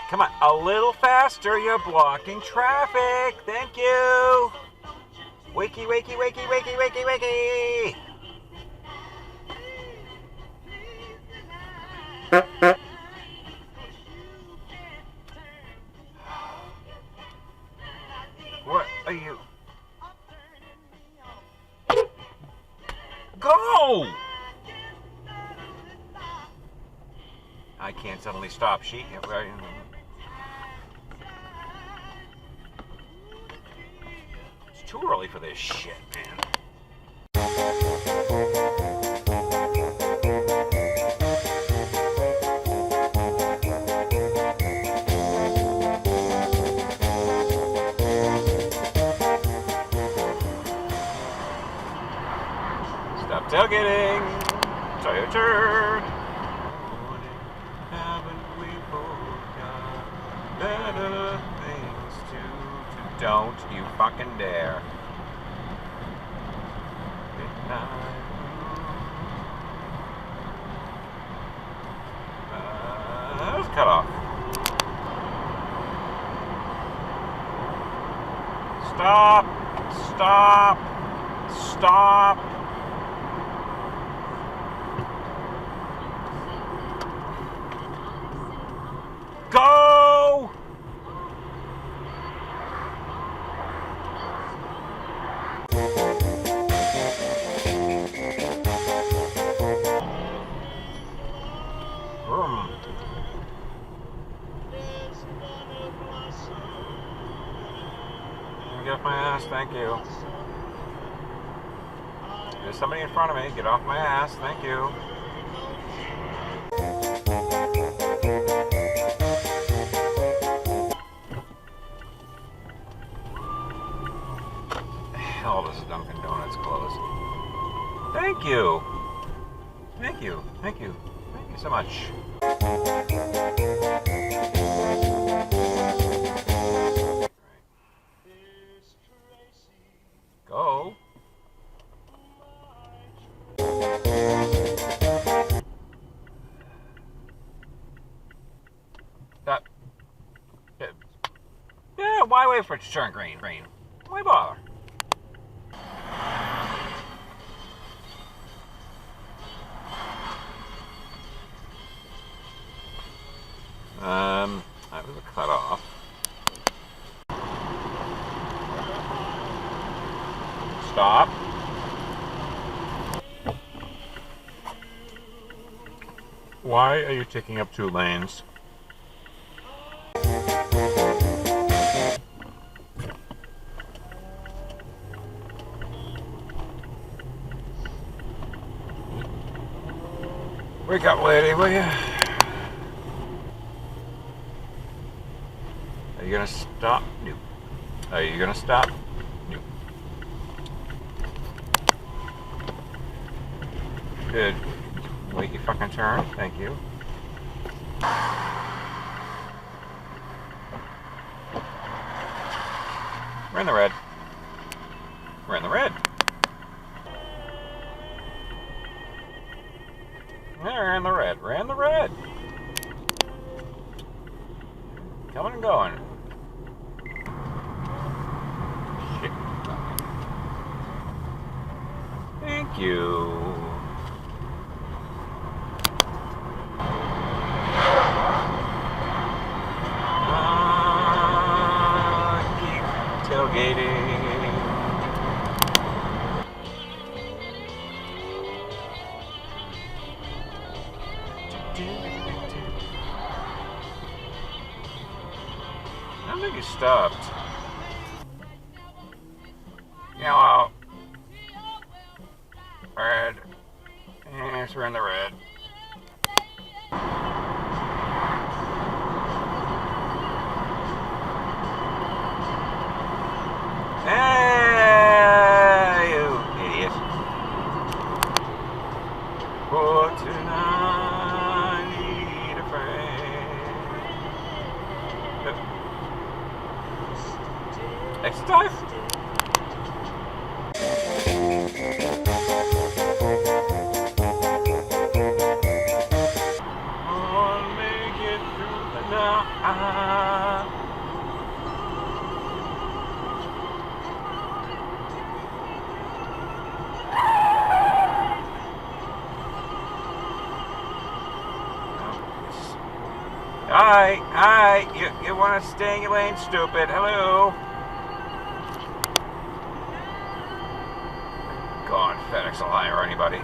Come on, a little faster. You're blocking traffic. Thank you. Wakey, wakey, wakey, wakey, wakey, wakey. What are you? Go! I can't suddenly stop. It's too early for this shit, man. Stop tailgating. Try your turn. Haven't we both got better things to do? Don't you fucking dare. Midnight. That was cut off. Stop! Stop! Stop! Go! Get off my ass, thank you. There's somebody in front of me. Get off my ass, thank you. Hell, does Dunkin' Donuts close? Thank you. Thank you. Thank you. Thank you so much. Go. That. Yeah, why wait for it to turn green? Why bother? That was a cutoff. Stop. Why are you taking up 2 lanes? Wake up, lady, will you? Are you gonna stop? Nope. Are you gonna stop? Nope. Good. Wait your fucking turn. Thank you. We're in the red. We're in the red. We're in the red. We're in the red. Coming and going. Shit. Thank you. Keep tailgating. I don't think he stopped. Yellow. Red. Yes, we're in the red. Hey, you idiot. For tonight, I need a friend. Exit dive? Hi, you want to stay in your lane, stupid. Hello. God, FedEx will hire anybody.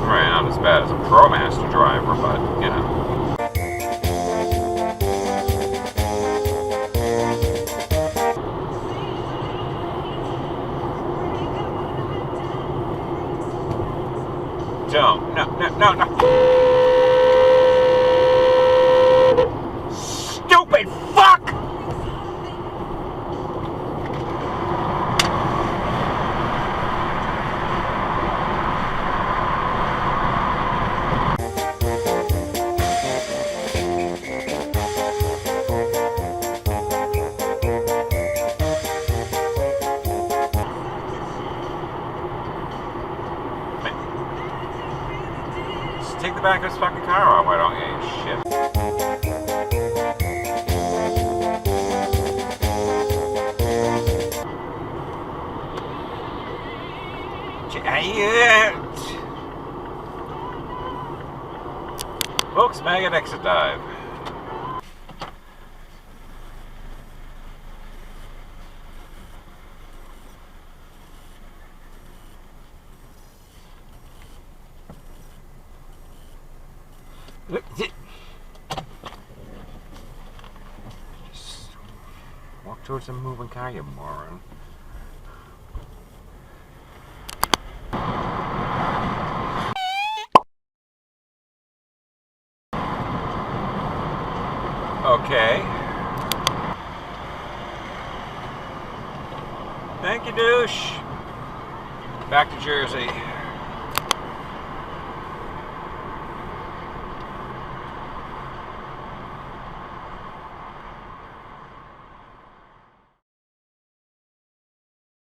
Right, not as bad as a ProMaster driver, but, you know. Don't. No. Stupid fuck! Just take the back of this fucking car off, why don't you, you shit? Folks, maggot exit dive. Just walk towards a moving car, you moron. Okay. Thank you, douche. Back to Jersey.